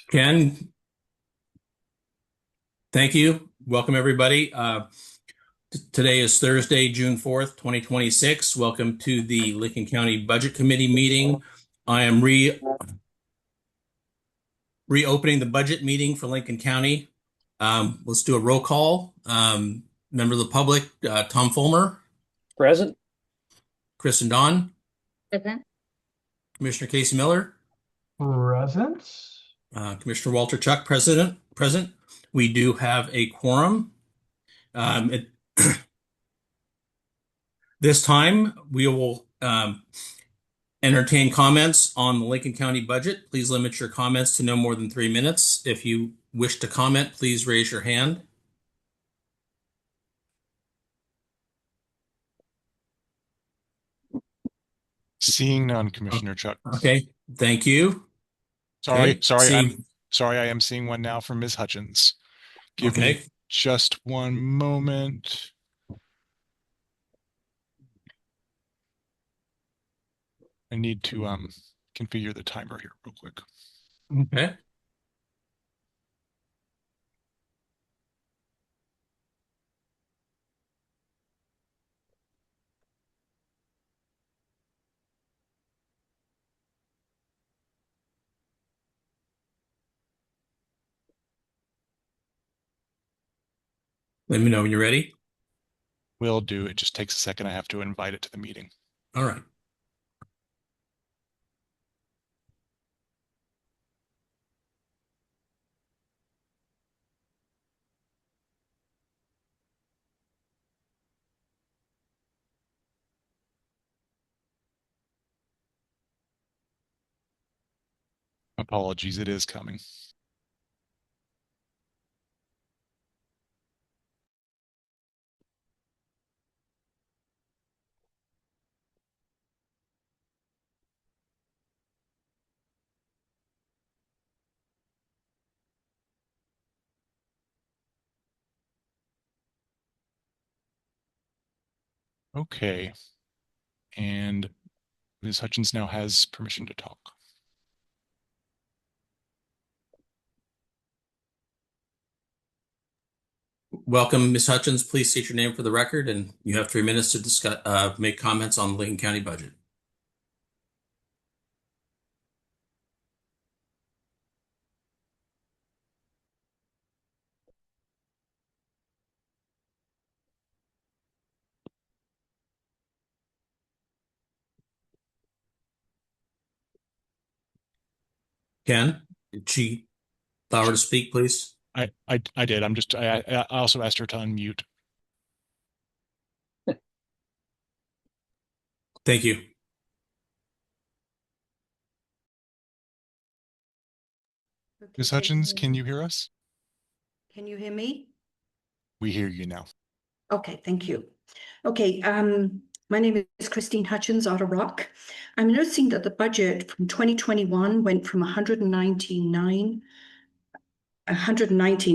Ken, thank you. Welcome, everybody. Today is Thursday, June 4th, 2026. Welcome to the Lincoln County Budget Committee meeting. I am reopening the budget meeting for Lincoln County. Let's do a roll call. Member of the public, Tom Fulmer, Present. Kristen Don, Present. Commissioner Casey Miller, Present. Commissioner Walter Chuck, present. We do have a quorum. At this time, we will entertain comments on the Lincoln County budget. Please limit your comments to no more than 3 minutes. If you wish to comment, please raise your hand. Seeing none, Commissioner Chuck. Okay, thank you. Sorry, Okay, sorry, I am seeing one now from Ms. Hutchins. Give me Okay, just one moment. I need to configure the timer here real quick. okay. Let me know when you're ready. Will do. It just takes a second. I have to invite it to the meeting. All right. Apologies, it is coming. Okay. And Ms. Hutchins now has permission to talk. Welcome, Ms. Hutchins. Please state your name for the record, and you have 3 minutes to discuss, make comments on the Lincoln County budget. Ken, did she allow her to speak, please? I did. I also asked her to unmute. Thank you. Okay, Ms. Hutchins, can you hear us? Can you hear me? We hear you now. Okay, thank you. Okay, my name is Christine Hutchins, Otter Rock. I'm noticing that the budget from 2021 went from 119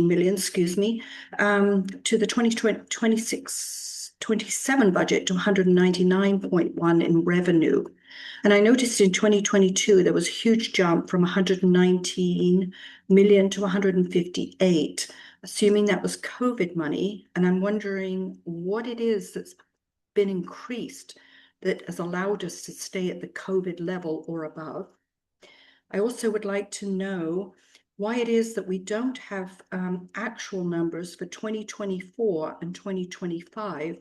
million, excuse me, to the 2026-27 budget to 199.1 in revenue. And I noticed in 2022, there was a huge jump from 119 million to 158, assuming that was COVID money. And I'm wondering what it is that's been increased that has allowed us to stay at the COVID level or above. I also would like to know why it is that we don't have actual numbers for 2024 and 2025,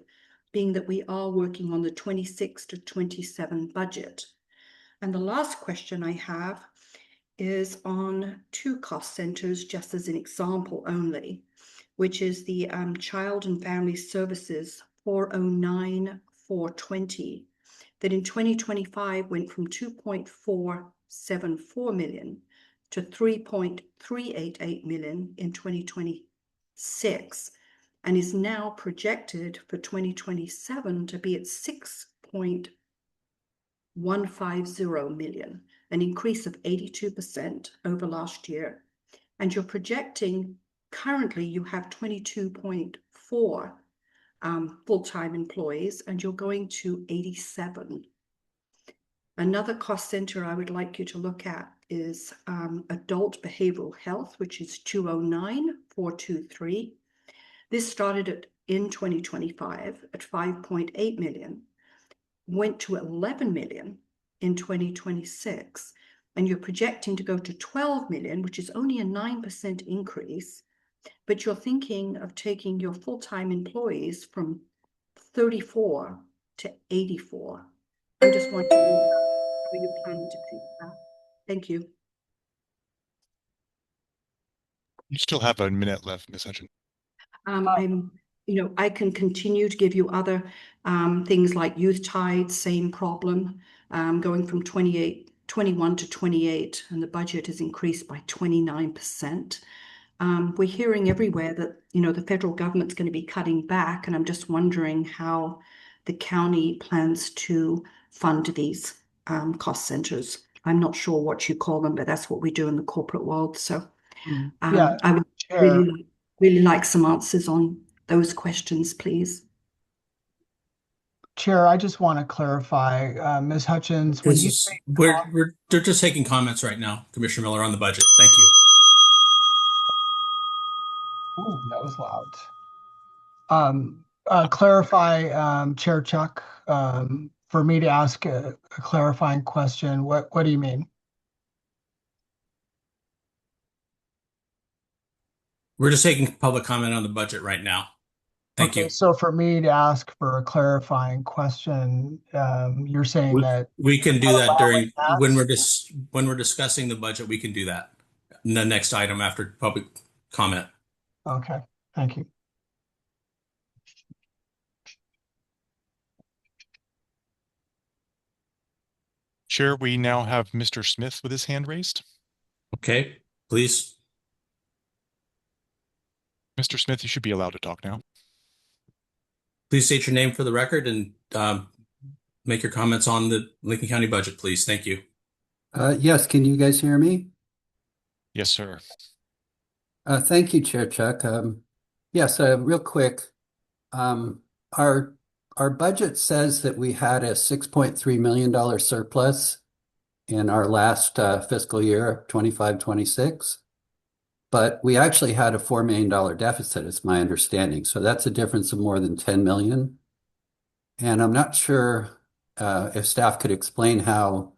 being that we are working on the 26 to 27 budget. And the last question I have is on two cost centers, just as an example only, which is the Child and Family Services 409,420, that in 2025 went from 2.474 million to 3.388 million in 2026, and is now projected for 2027 to be at 6.150 million, an increase of 82% over last year. And you're projecting, currently you have 22.4 full-time employees, and you're going to 87. Another cost center I would like you to look at is adult behavioral health, which is 209,423. This started in 2025 at 5.8 million, went to 11 million in 2026, and you're projecting to go to 12 million, which is only a 9% increase, but you're thinking of taking your full-time employees from 34 to 84. I'm just wondering how you plan to do that. Thank you. You still have a minute left, Ms. Hutchins. I can continue to give you other things like youth tide, same problem, going from 21 to 28, and the budget is increased by 29%. We're hearing everywhere that, the federal government's going to be cutting back, and I'm just wondering how the county plans to fund these cost centers. I'm not sure what you call them, but that's what we do in the corporate world. So Yeah, I would Chair, really like some answers on those questions, please. Chair, I just want to clarify, Ms. Hutchins, when This you is say they're just taking comments right now, Commissioner Miller, on the budget. Thank you. ooh, that was loud. Clarify, Chair Chuck, for me to ask a clarifying question, what do you mean? We're just taking public comment on the budget right now. Thank Okay, you. so for me to ask for a clarifying question, you're saying that We can do that allowing during when that? we're discussing the budget. We can do that. The next item after public comment. Okay, thank you. Chair, we now have Mr. Smith with his hand raised. Okay, please. Mr. Smith, you should be allowed to talk now. Please state your name for the record and make your comments on the Lincoln County budget, please. Thank you. Yes, can you guys hear me? Yes, sir. Thank you, Chair Chuck. Yes, real quick. Our budget says that we had a $6.3 million surplus in our last fiscal year, 25-26, but we actually had a $4 million deficit, is my understanding. So that's a difference of more than 10 million. And I'm not sure if staff could explain how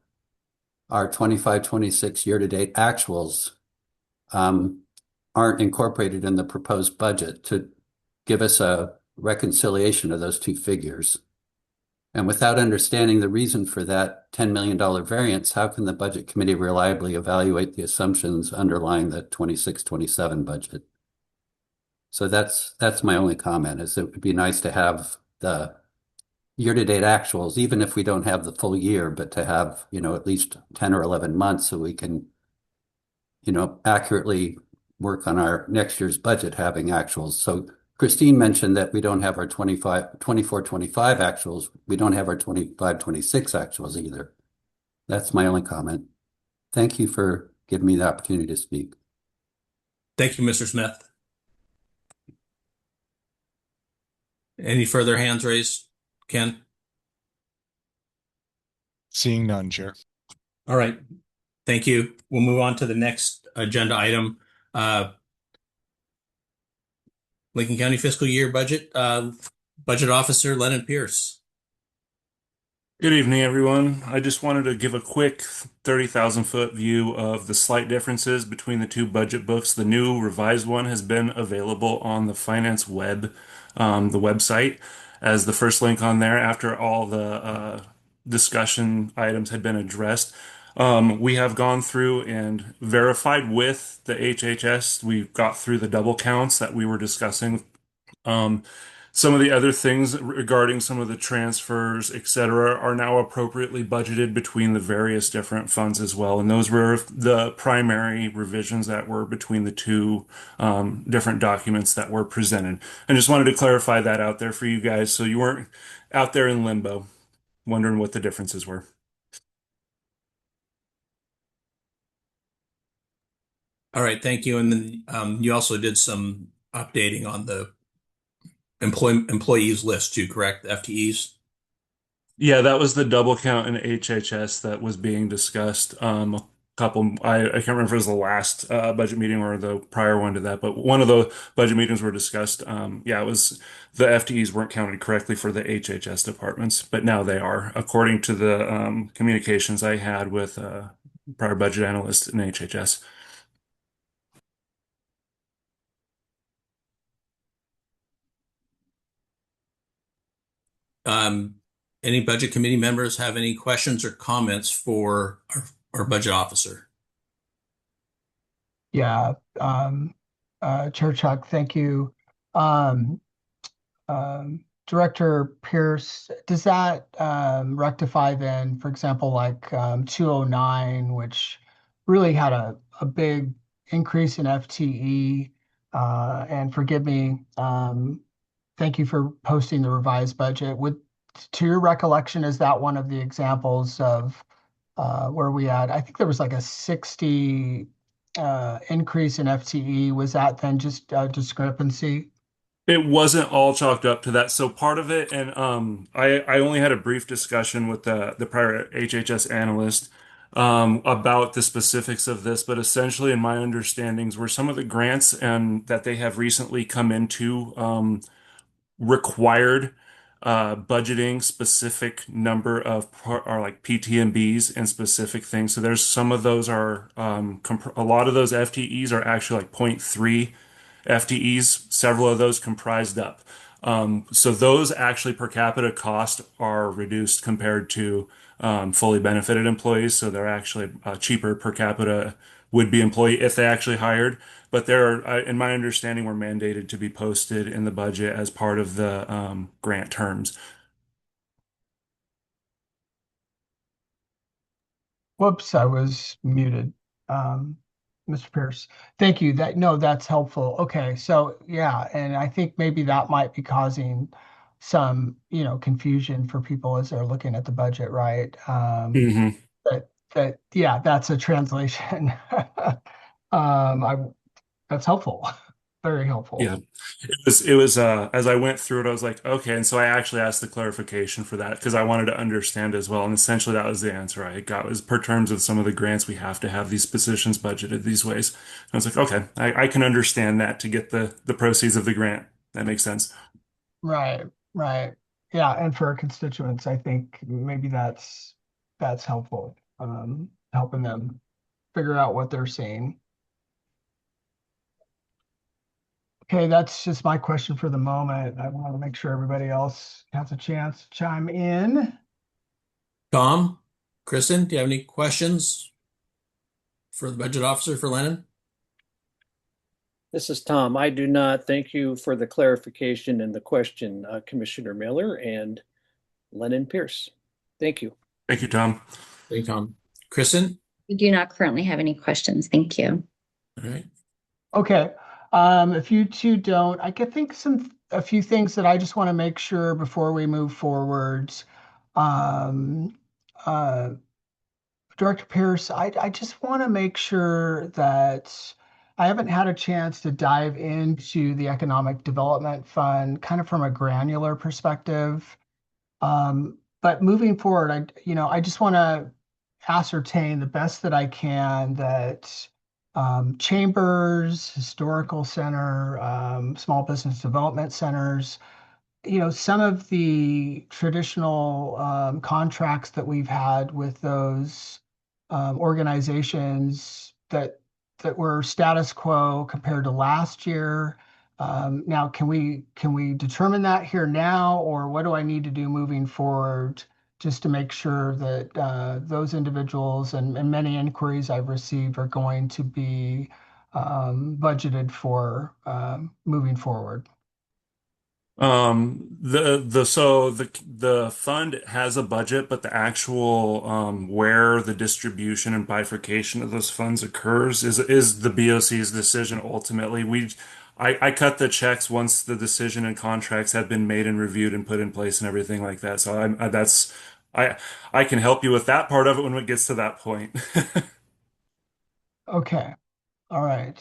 our 25-26 year-to-date actuals aren't incorporated in the proposed budget to give us a reconciliation of those two figures. And without understanding the reason for that $10 million variance, how can the Budget Committee reliably evaluate the assumptions underlying the 26-27 budget? So that's my only comment, is it would be nice to have the year-to-date actuals, even if we don't have the full year, but to have, at least 10 or 11 months so we can, accurately work on our next year's budget having actuals. So Christine mentioned that we don't have our 24-25 actuals. We don't have our 25-26 actuals either. That's my only comment. Thank you for giving me the opportunity to speak. Thank you, Mr. Smith. Any further hands raised, Ken? Seeing none, Chair. All right. Thank you. We'll move on to the next agenda item. Lincoln County fiscal year budget. Budget Officer Lennon Pierce. Good evening, everyone. I just wanted to give a quick 30,000-foot view of the slight differences between the two budget books. The new revised one has been available on the Finance Web, the website, as the first link on there after all the discussion items had been addressed. We have gone through and verified with the HHS. We got through the double counts that we were discussing. Some of the other things regarding some of the transfers, etc., are now appropriately budgeted between the various different funds as well. And those were the primary revisions that were between the two different documents that were presented. I just wanted to clarify that out there for you guys so you weren't out there in limbo wondering what the differences were. All right, thank you. And then you also did some updating on the employees list too, correct? FTEs? Yeah, that was the double count in HHS that was being discussed. I can't remember if it was the last budget meeting or the prior one to that, but one of the budget meetings were discussed. Yeah, it was the FTEs weren't counted correctly for the HHS departments, but now they are, according to the communications I had with prior budget analysts in HHS. Um, any budget committee members have any questions or comments for our budget officer? Yeah, Chair Chuck, thank you. Um, Director Pierce, does that rectify then, for example, like 209, which really had a big increase in FTE? And forgive me, thank you for posting the revised budget. To your recollection, is that one of the examples of where we had, I think there was like a 60 increase in FTE. Was that then just a discrepancy? It wasn't all chalked up to that. So part of it, and I only had a brief discussion with the prior HHS analyst about the specifics of this, but essentially, in my understandings, were some of the grants and that they have recently come into required budgeting specific number of are like PTMBs and specific things. So there's some of those are a lot of those FTEs are actually like point 0.3 FTEs, several of those comprised up. So those actually per capita cost are reduced compared to fully benefited employees. So they're actually cheaper per capita would be employee if they actually hired. But they're, in my understanding, were mandated to be posted in the budget as part of the grant terms. Whoops, I was muted. Um, Mr. Pierce, thank you. No, that's helpful. Okay, so yeah, and I think maybe that might be causing some, confusion for people as they're looking at the budget, right? Hmm. Yeah, that's a translation. I That's helpful, very helpful. Yeah. It was as I went through it, I was like, okay. And so I actually asked the clarification for that because I wanted to understand as well. And essentially that was the answer I got was per terms of some of the grants, we have to have these positions budgeted these ways. And I was like, okay, I can understand that to get the proceeds of the grant. That makes sense. Right, right. Yeah, and for our constituents, I think maybe that's helpful, helping them figure out what they're seeing. Okay, that's just my question for the moment. I want to make sure everybody else has a chance to chime in. Tom, Kristen, do you have any questions for the budget officer for Lennon? This is Tom. I do not. Thank you for the clarification and the question, Commissioner Miller and Lennon Pierce. Thank you. Thank you, Tom. Thank you, Tom. Kristen? We do not currently have any questions. Thank you. All right. Okay, if you two don't, I could think a few things that I just want to make sure before we move forwards. Um, uh, Director Pierce, I just want to make sure that I haven't had a chance to dive into the Economic Development Fund kind of from a granular perspective. But moving forward, I just want to ascertain the best that I can that chambers, historical center, small business development centers, some of the traditional contracts that we've had with those organizations that were status quo compared to last year. Now, can we determine that here now, or what do I need to do moving forward just to make sure that those individuals and many inquiries I've received are going to be budgeted for moving forward? The fund has a budget, but the actual where the distribution and bifurcation of those funds occurs is the BOC's decision ultimately. I cut the checks once the decision and contracts have been made and reviewed and put in place and everything like that. So I I can help you with that part of it when it gets to that point. Okay. All right.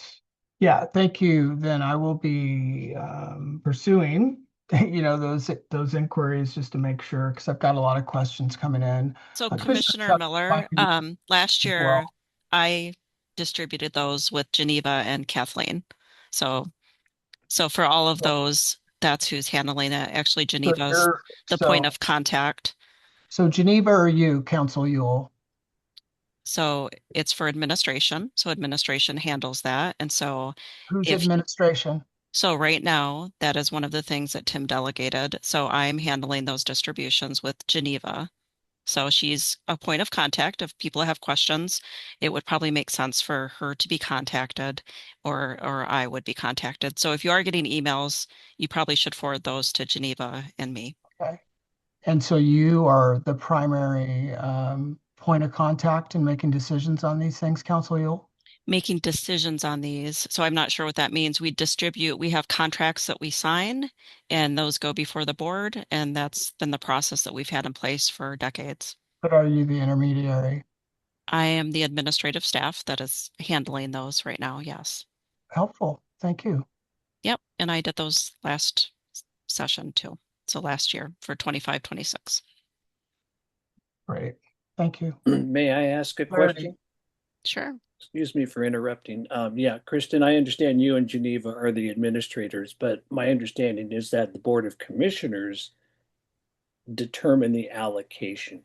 Yeah, thank you. Then I will be pursuing those inquiries just to make sure, because I've got a lot of questions coming in. So Commissioner Commissioner Chuck, Miller, last as year well. I distributed those with Geneva and Kathleen. So for all of those, that's who's handling it. Actually, So Geneva's the point of contact. so Geneva or you, Council Yule? So it's for administration. So administration handles that. And so Who's if administration? so right now, that is one of the things that Tim delegated. So I'm handling those distributions with Geneva. So she's a point of contact. If people have questions, it would probably make sense for her to be contacted or I would be contacted. So if you are getting emails, you probably should forward those to Geneva and me. Okay. And so you are the primary point of contact in making decisions on these things, Council Yule? Making decisions on these. So I'm not sure what that means. We have contracts that we sign, and those go before the board, and that's been the process that we've had in place for decades. But are you the intermediary? I am the administrative staff that is handling those right now, yes. Helpful. Thank you. Yep, and I did those last session too. So last year for 25, 26. Great. Thank you. May I ask a question? Sure. Excuse me for interrupting. Yeah, Kristen, I understand you and Geneva are the administrators, but my understanding is that the Board of Commissioners determine the allocation,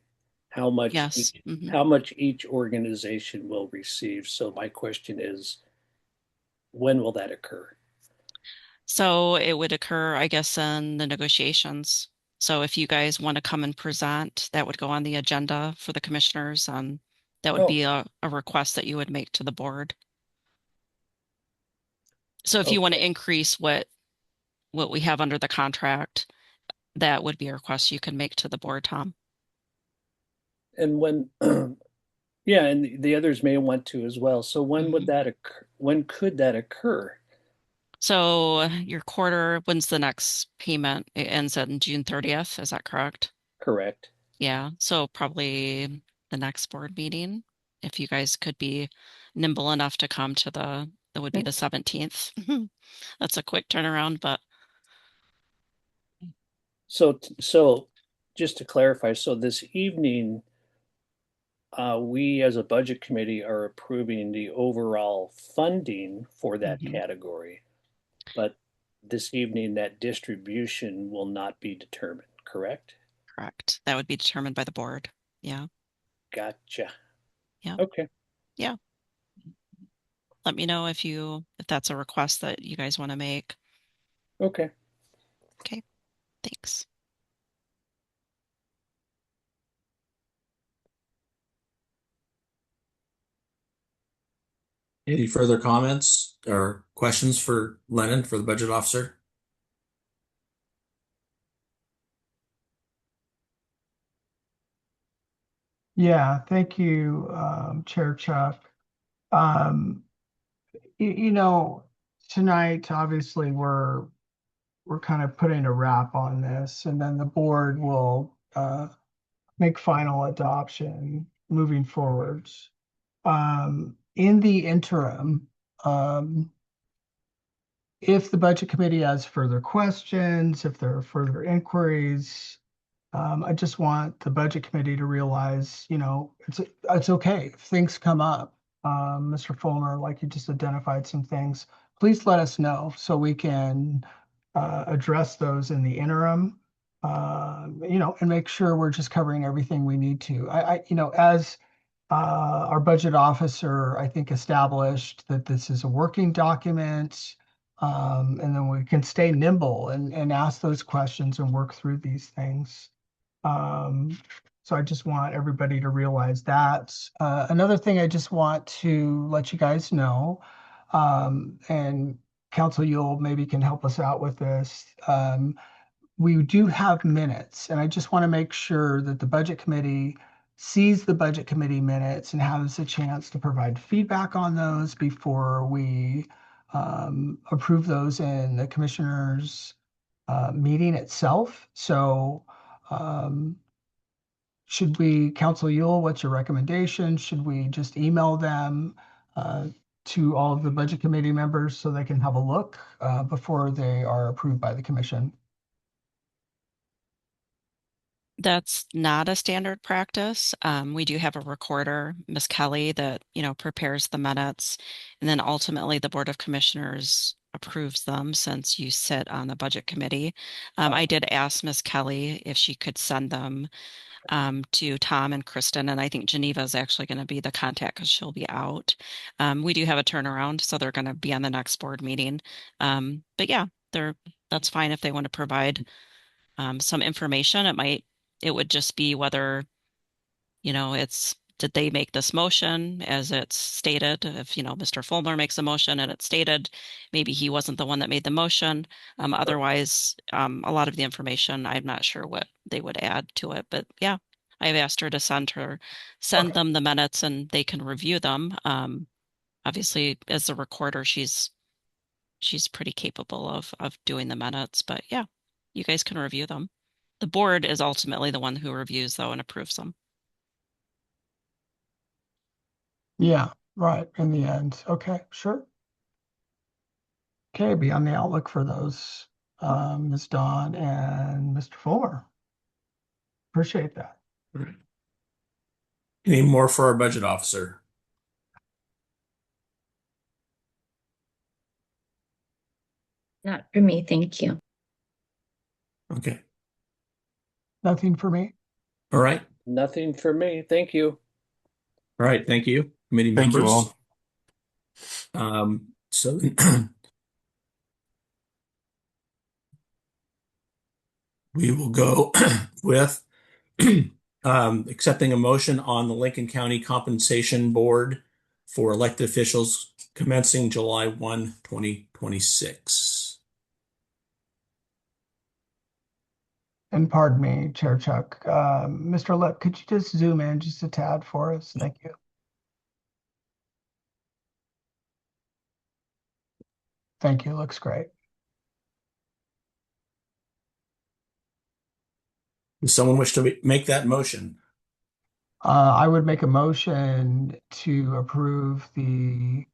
how much Yes. how much each organization will receive. So my question is, when will that occur? So it would occur, I guess, in the negotiations. So if you guys want to come and present, that would go on the agenda for the commissioners. That would be a request that you would make to the board. So if you want to increase what we have under the contract, that would be a request you can make to the board, Tom. And when, yeah, and the others may want to as well. So when would that occur? When could that occur? So your quarter, when's the next payment? It ends on June 30th, is that correct? Correct. Yeah, so probably the next board meeting, if you guys could be nimble enough to come to that would be the 17th. That's a quick turnaround, but So just to clarify, so this evening, we as a budget committee are approving the overall funding for that category. But this evening, that distribution will not be determined, correct? correct. That would be determined by the board. Yeah. Gotcha. Yeah. Okay. Yeah. Let me know if that's a request that you guys want to make. Okay. Okay. Thanks. Any further comments or questions for Lennon, for the budget officer? Yeah, thank you, Chair Chuck. Um, tonight, obviously, we're kind of putting a wrap on this, and then the board will make final adoption moving forwards. In the interim, if the budget committee has further questions, if there are further inquiries, I just want the budget committee to realize, it's okay if things come up. Mr. Fulmer, like you just identified some things, please let us know so we can address those in the interim, and make sure we're just covering everything we need to. As our budget officer, I think, established that this is a working document, and then we can stay nimble and ask those questions and work through these things. So I just want everybody to realize that. Another thing I just want to let you guys know, and Council Yule maybe can help us out with this. We do have minutes, and I just want to make sure that the budget committee sees the budget committee minutes and has a chance to provide feedback on those before we approve those in the commissioners' meeting itself. So should we, Council Yule, what's your recommendation? Should we just email them to all of the budget committee members so they can have a look before they are approved by the commission? That's not a standard practice. We do have a recorder, Miss Kelly, that, prepares the minutes. And then ultimately the Board of Commissioners approves them since you sit on the Budget Committee. I did ask Miss Kelly if she could send them to Tom and Kristen, and I think Geneva is actually going to be the contact because she'll be out. We do have a turnaround, so they're going to be on the next board meeting. But yeah, that's fine if they want to provide some information. It would just be whether, did they make this motion as it's stated? If, Mr. Fulmer makes a motion and it's stated, maybe he wasn't the one that made the motion. Otherwise, a lot of the information, I'm not sure what they would add to it, but yeah, I've asked her to send them the minutes and they can review them. Obviously, as a recorder, she's pretty capable of doing the minutes, but yeah, you guys can review them. The board is ultimately the one who reviews though and approves them. Yeah, right. In the end. Okay, sure. Okay, be on the outlook for those, Ms. Dawn and Mr. Fuller. Appreciate that. All right. Any more for our budget officer? Not for me, thank you. Okay. Nothing for me. All right. Nothing for me. Thank you. All right. Thank you, committee Thank you members. all. So we will go with accepting a motion on the Lincoln County Compensation Board for elected officials commencing July 1, 2026. And pardon me, Chair Chuck. Mr. Lip, could you just zoom in just a tad for us? Thank you. Thank you. Looks great. Does someone wish to make that motion? I would make a motion to approve the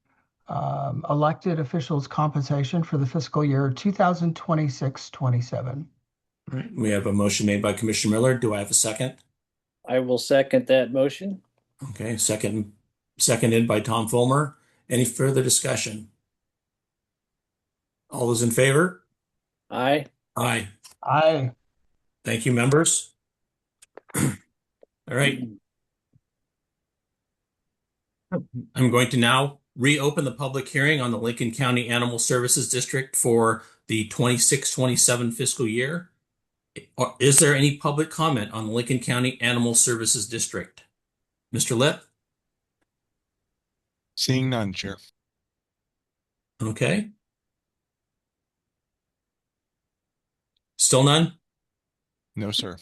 elected officials' compensation for the fiscal year 2026-27. All right. We have a motion made by Commissioner Miller. Do I have a second? I will second that motion. Okay. Seconded by Tom Fulmer. Any further discussion? All those in favor? Aye. Aye. Aye. Thank you, members. All right. I'm going to now reopen the public hearing on the Lincoln County Animal Services District for the 26-27 fiscal year. Is there any public comment on the Lincoln County Animal Services District? Mr. Lip? Seeing none, Chair. Okay. Still none? No, sir.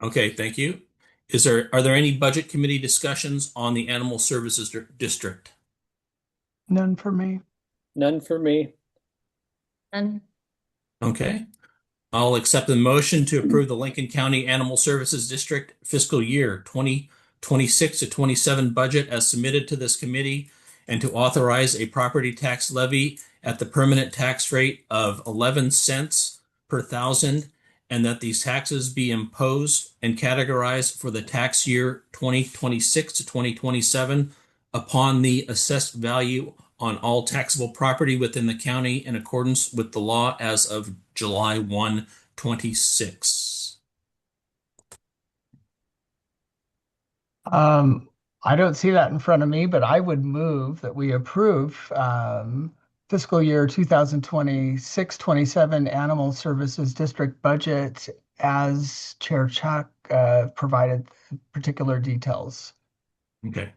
Okay, thank you. Are there any budget committee discussions on the Animal Services District? None for me. None for me. None. Okay. I'll accept the motion to approve the Lincoln County Animal Services District fiscal year 2026 to 27 budget as submitted to this committee and to authorize a property tax levy at the permanent tax rate of 11 cents per thousand, and that these taxes be imposed and categorized for the tax year 2026 to 2027 upon the assessed value on all taxable property within the county in accordance with the law as of July 1, 26. I don't see that in front of me, but I would move that we approve fiscal year 2026-27 Animal Services District budget as Chair Chuck provided particular details. Okay.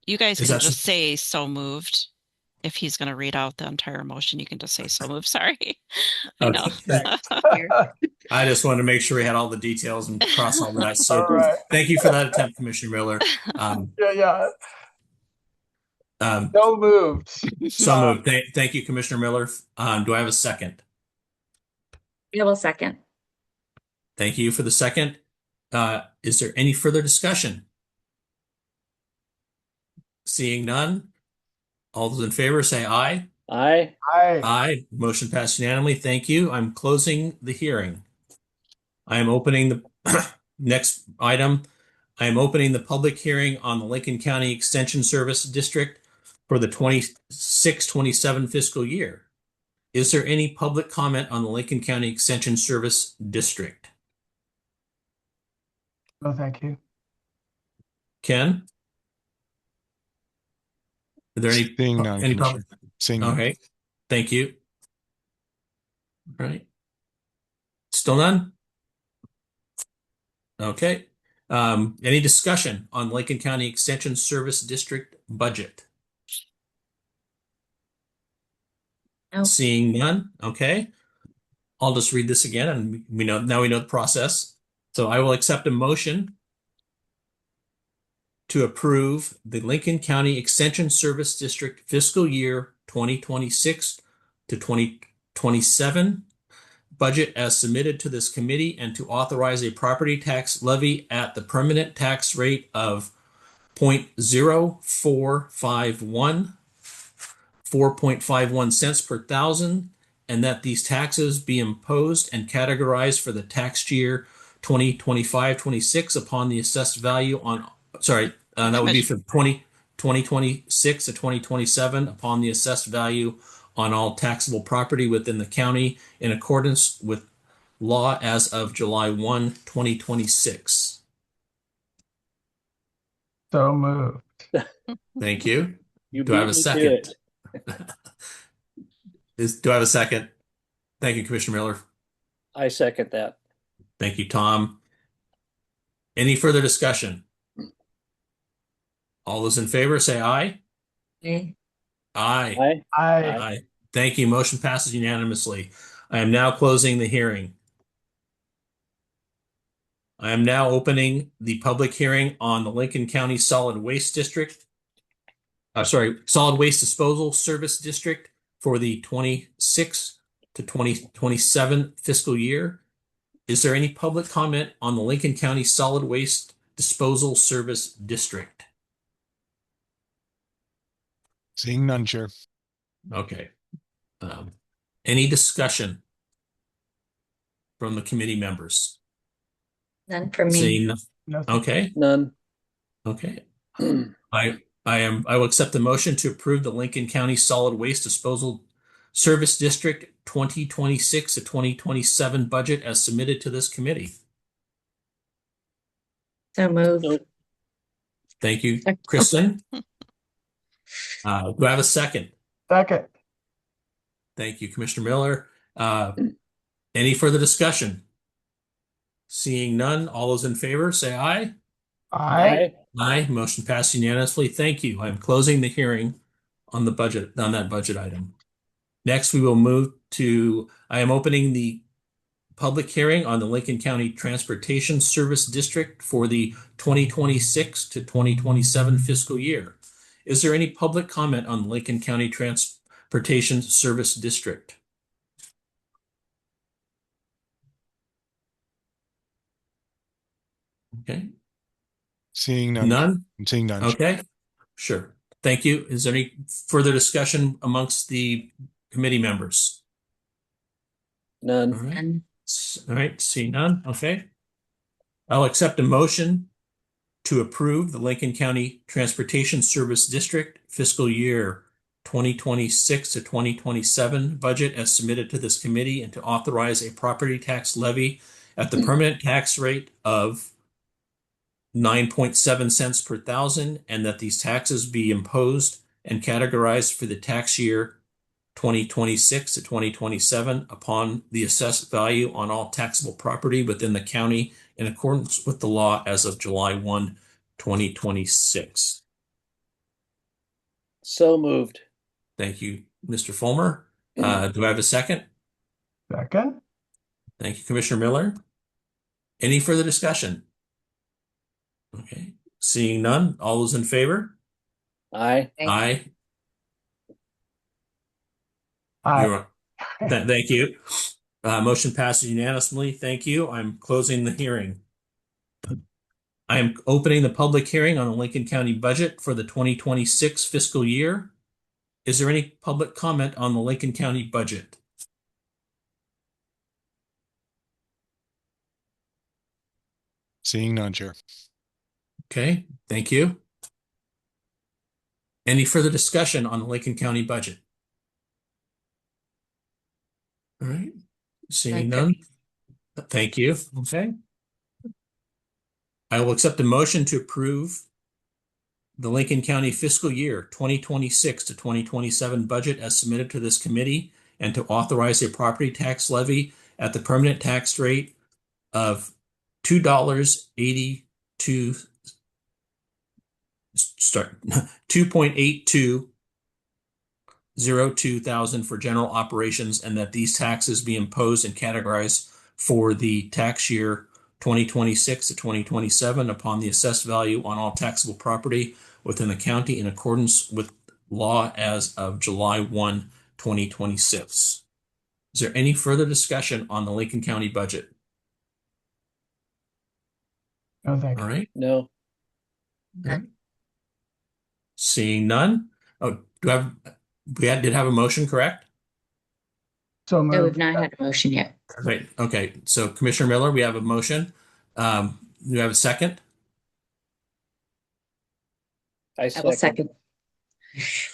You guys Is can that just say so moved. If he's going to read out the entire motion, you can just say so moved. Sorry. I know. I just wanted to make sure we had all the details and cross all that. So All right. thank you for that attempt, Commissioner Miller. Yeah. So moved. So moved. Thank you, Commissioner Miller. Do I have a second? I will second. Thank you for the second. Is there any further discussion? Seeing none, all those in favor say aye. Aye. Aye. Aye. Motion passed unanimously. Thank you. I'm closing the hearing. I am opening the next item. I am opening the public hearing on the Lincoln County Extension Service District for the 26-27 fiscal year. Is there any public comment on the Lincoln County Extension Service District? No, thank you. Ken? Are there Seeing none, any Commissioner. public? Seeing none. Okay, thank you. All right. Still none? Okay. Any discussion on Lincoln County Extension Service District budget? No. Seeing none? Okay. I'll just read this again and we know the process. So I will accept a motion to approve the Lincoln County Extension Service District fiscal year 2026 to 2027 budget as submitted to this committee and to authorize a property tax levy at the permanent tax rate of 0.0451, 4.51 cents per thousand, and that these taxes be imposed and categorized for the tax year 2025-26 upon the assessed value on, that would be for 2026 to 2027 upon the assessed value on all taxable property within the county in accordance with law as of July 1, 2026. So moved. Thank you. You Do I have a beat me to second? it. Do I have a second? Thank you, Commissioner Miller. I second that. Thank you, Tom. Any further discussion? All those in favor say aye. Okay. Aye. Aye. I Aye. Thank you. Motion passes unanimously. I am now closing the hearing. I am now opening the public hearing on the Lincoln County Solid Waste District. Solid Waste Disposal Service District for the 26 to 2027 fiscal year. Is there any public comment on the Lincoln County Solid Waste Disposal Service District? Seeing none, Chair. Okay. Any discussion from the committee members? None for me. Seeing none. nothing. Okay. None. Okay. I will accept the motion to approve the Lincoln County Solid Waste Disposal Service District 2026 to 2027 budget as submitted to this committee. So moved. Nope. Thank you, Kristen. Do I have a second? Second. Thank you, Commissioner Miller. Any further discussion? Seeing none, all those in favor say aye. I Aye. Motion passed unanimously. Thank you. I'm closing the hearing on the budget, on that budget item. Next, we will move to, I am opening the public hearing on the Lincoln County Transportation Service District for the 2026 to 2027 fiscal year. Is there any public comment on Lincoln County Transportation Service District? Okay. Seeing none. None? I'm seeing none. Chair. Okay. Sure. Thank you. Is there any further discussion amongst the committee members? None. All right. None. All right. Seeing none. Okay. I'll accept a motion to approve the Lincoln County Transportation Service District fiscal year 2026 to 2027 budget as submitted to this committee and to authorize a property tax levy at the permanent tax rate of 9.7 cents per thousand, and that these taxes be imposed and categorized for the tax year 2026 to 2027 upon the assessed value on all taxable property within the county in accordance with the law as of July 1, 2026. So moved. Thank you, Mr. Fulmer. Do I have a second? second. Thank you, Commissioner Miller. Any further discussion? Okay, seeing none, all those in favor? Aye. Aye. I Thank you. Motion passes unanimously. Thank you. I'm closing the hearing. I am opening the public hearing on the Lincoln County budget for the 2026 fiscal year. Is there any public comment on the Lincoln County budget? Seeing none, Chair. Okay, thank you. Any further discussion on the Lincoln County budget? All right, seeing none. Thank you. Okay. I will accept a motion to approve the Lincoln County fiscal year 2026 to 2027 budget as submitted to this committee and to authorize a property tax levy at the permanent tax rate of $2.82 $2.8202 for general operations, and that these taxes be imposed and categorized for the tax year 2026 to 2027 upon the assessed value on all taxable property within the county in accordance with law as of July 1, 2026. Is there any further discussion on the Lincoln County budget? No, thank All you. right. No, Okay. Seeing none. Oh, did have a motion, correct? So No, we've moved. not had a motion yet. Right. Okay. So Commissioner Miller, we have a motion. Do you have a second? I I will second. second.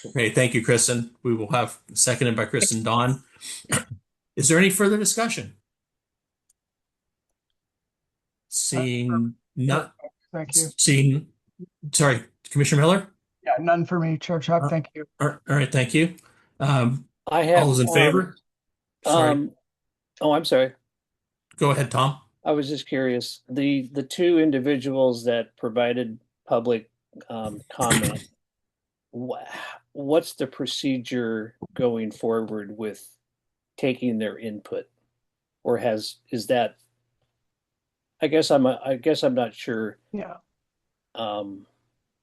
Okay. Thank you, Kristen. We will have seconded by Kristen Dawn. Is there any further discussion? Seeing none. Thank you. Sorry, Commissioner Miller? Yeah, none for me, Chair Chuck. Thank you. All right. Thank you. I All have, those in favor? Sorry. Oh, I'm sorry. Go ahead, Tom. I was just curious. The two individuals that provided public comment, what's the procedure going forward with taking their input? Or is that, I guess I'm not sure, Yeah.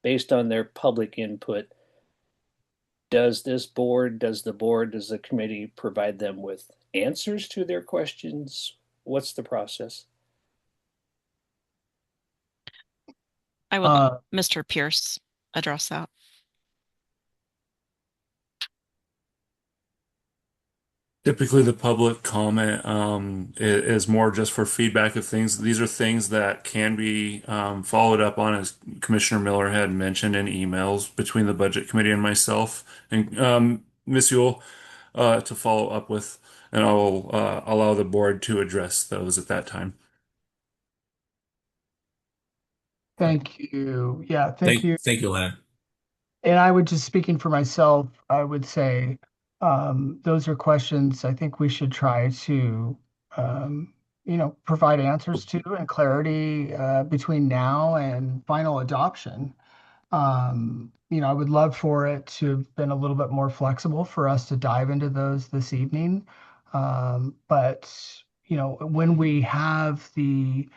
based on their public input, does the board, does the committee provide them with answers to their questions? What's the process? I will let Mr. Pierce address that. Typically, the public comment is more just for feedback of things. These are things that can be followed up on, as Commissioner Miller had mentioned, in emails between the Budget Committee and myself and Ms. Yule to follow up with, and I will allow the board to address those at that time. Thank you. Yeah, thank you. Thank you, Leonard. And I would just, speaking for myself, I would say those are questions I think we should try to, provide answers to and clarity between now and final adoption. I would love for it to have been a little bit more flexible for us to dive into those this evening. But when we have the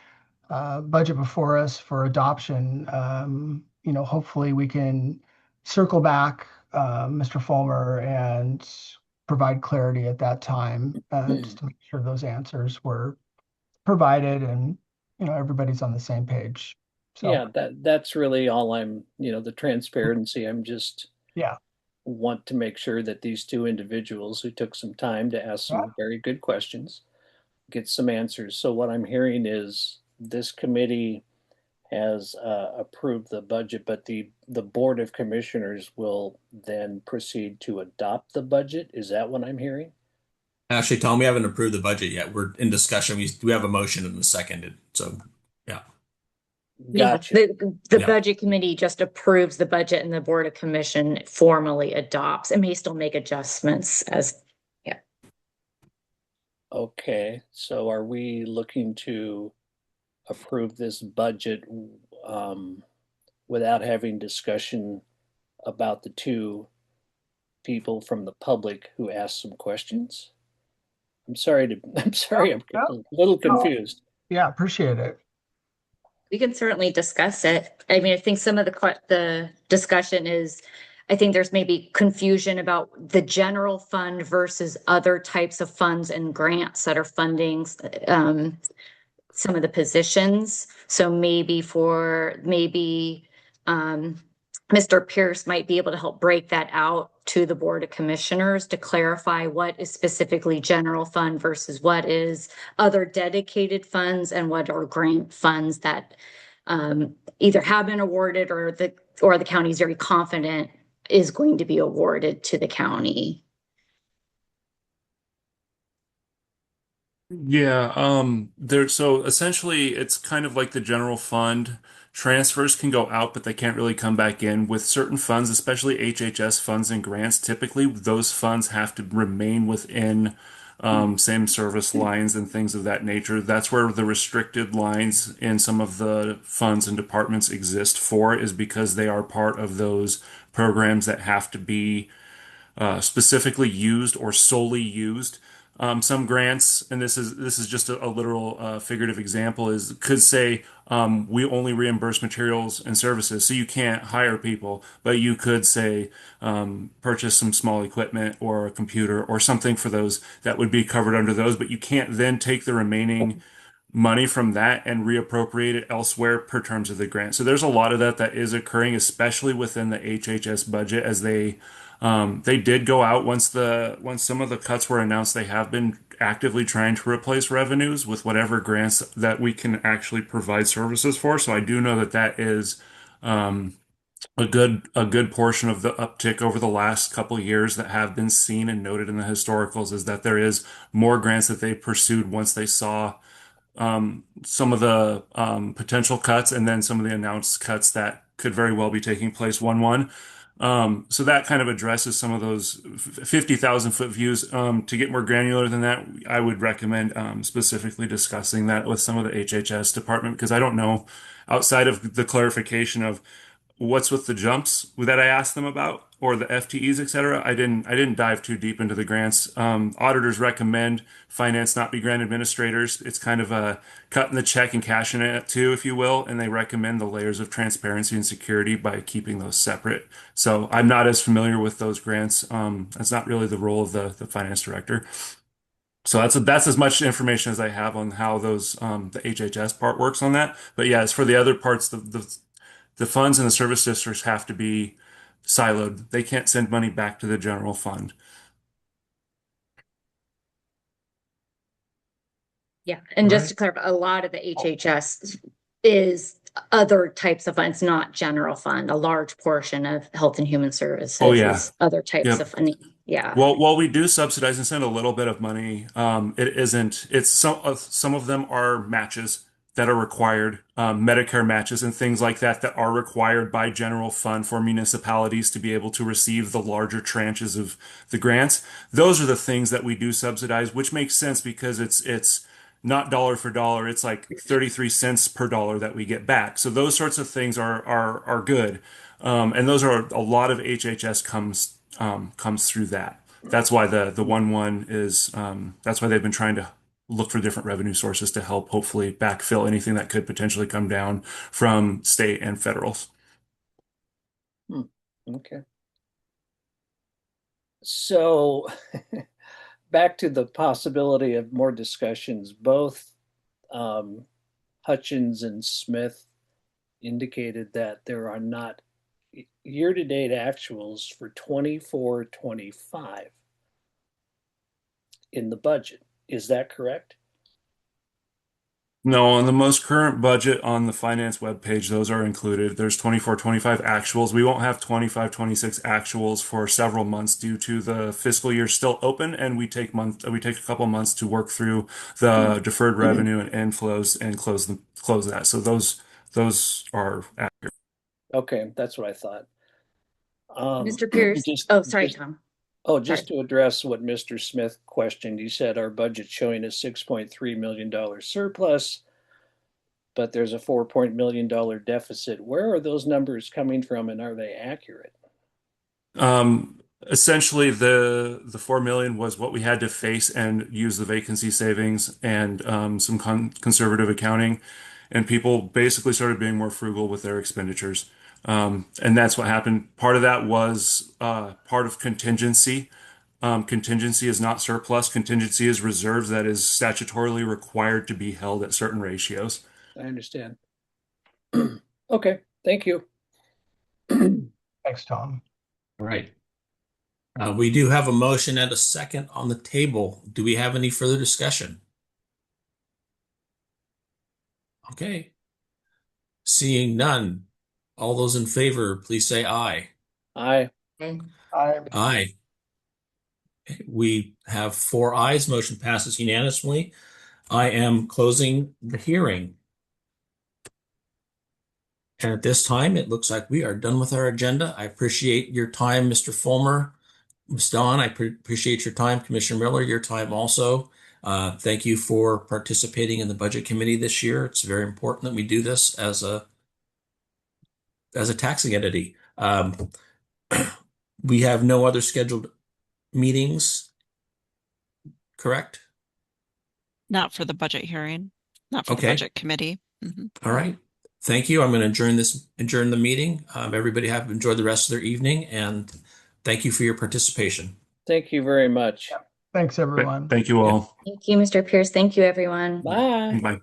budget before us for adoption, hopefully we can circle back, Mr. Fulmer, and provide clarity at that time, just to make sure those answers were provided and, everybody's on the same page. So, Yeah, that's really all the transparency. I'm just yeah. want to make sure that these two individuals who took some time to ask some very good questions get some answers. So what I'm hearing is this committee has approved the budget, but the Board of Commissioners will then proceed to adopt the budget. Is that what I'm hearing? Actually, Tom, we haven't approved the budget yet. We're in discussion. We have a motion and a seconded. So, yeah. Gotcha. The budget committee just approves the budget and the Board of Commission formally adopts. It may still make adjustments Okay, so are we looking to approve this budget without having discussion about the two people from the public who asked some questions? I'm sorry, I'm a little confused. Yeah, appreciate it. We can certainly discuss it. I mean, I think some of the discussion is, I think there's maybe confusion about the general fund versus other types of funds and grants that are funding some of the positions. So maybe Mr. Pierce might be able to help break that out to the Board of Commissioners to clarify what is specifically general fund versus what is other dedicated funds and what are grant funds that either have been awarded or the county is very confident is going to be awarded to the county. Yeah, so essentially it's kind of like the general fund. Transfers can go out, but they can't really come back in. With certain funds, especially HHS funds and grants, typically those funds have to remain within same service lines and things of that nature. That's where the restricted lines in some of the funds and departments exist for, is because they are part of those programs that have to be specifically used or solely used. Some grants, and this is just a literal figurative example, is could say we only reimburse materials and services, so you can't hire people, but you could say purchase some small equipment or a computer or something for those that would be covered under those, but you can't then take the remaining money from that and reappropriate it elsewhere per terms of the grant. So there's a lot of that is occurring, especially within the HHS budget, as they did go out once some of the cuts were announced. They have been actively trying to replace revenues with whatever grants that we can actually provide services for. So I do know that is a good portion of the uptick over the last couple of years that have been seen and noted in the historicals, is that there is more grants that they pursued once they saw some of the potential cuts and then some of the announced cuts that could very well be taking place 1/1. So that kind of addresses some of those 50,000 foot views. To get more granular than that, I would recommend specifically discussing that with some of the HHS department, because I don't know, outside of the clarification of what's with the jumps that I asked them about, or the FTEs, et cetera. I didn't dive too deep into the grants. Auditors recommend finance not be grant administrators. It's kind of a cutting the check and cashing it too, if you will. And they recommend the layers of transparency and security by keeping those separate. So I'm not as familiar with those grants. That's not really the role of the finance director. So that's as much information as I have on how those the HHS part works on that. But yeah, as for the other parts, the funds in the service districts have to be siloed. They can't send money back to the general fund. Yeah, and just Right. to clarify, a lot of the HHS is other types of funds, not general fund. A large portion of Health and Human Oh Services yeah. is other types of Yep. funding. Yeah. Well, while we do subsidize and send a little bit of money, it isn't. It's some of them are matches that are required, Medicare matches and things like that that are required by general fund for municipalities to be able to receive the larger tranches of the grants. Those are the things that we do subsidize, which makes sense because it's not dollar for dollar. It's like 33 cents per dollar that we get back. So those sorts of things are good. And those are a lot of HHS comes through that. That's why the 1/1 is that's why they've been trying to look for different revenue sources to help hopefully backfill anything that could potentially come down from state and federals. Okay. So back to the possibility of more discussions, both Hutchins and Smith indicated that there are not year-to-date actuals for 24-25 in the budget. Is that correct? No, on the most current budget on the finance webpage, those are included. There's 24-25 actuals. We won't have 25-26 actuals for several months due to the fiscal year still open, and we take a couple months to work through the deferred revenue and inflows and close that. So those are accurate. Okay, that's what I thought. Mr. Pierce. Oh, sorry, Tom. Just to address what Mr. Smith questioned, he said our budget's showing a $6.3 million surplus, but there's a $4 million deficit. Where are those numbers coming from, and are they accurate? Essentially, the 4 million was what we had to face and use the vacancy savings and some conservative accounting, and people basically started being more frugal with their expenditures. And that's what happened. Part of that was part of contingency. Contingency is not surplus. Contingency is reserves that is statutorily required to be held at certain ratios. I understand. Okay, thank you. Thanks, Tom. All right. We do have a motion and a second on the table. Do we have any further discussion? Okay. Seeing none. All those in favor, please say aye. Aye. Aye. We have 4 ayes. Motion passes unanimously. I am closing the hearing. And at this time, it looks like we are done with our agenda. I appreciate your time, Mr. Fulmer. Ms. Dawn, I appreciate your time. Commissioner Miller, your time also. Thank you for participating in the Budget Committee this year. It's very important that we do this as a taxing entity. We have no other scheduled meetings, correct? Not for the budget hearing, not for the Okay. budget committee. Mhm. All right. Thank you. I'm going to adjourn the meeting. Everybody have enjoyed the rest of their evening, and thank you for your participation. Thanks very much. Thanks, everyone. Thank you all. Thank you, Mr. Pierce. Thank you, everyone. Bye. Bye.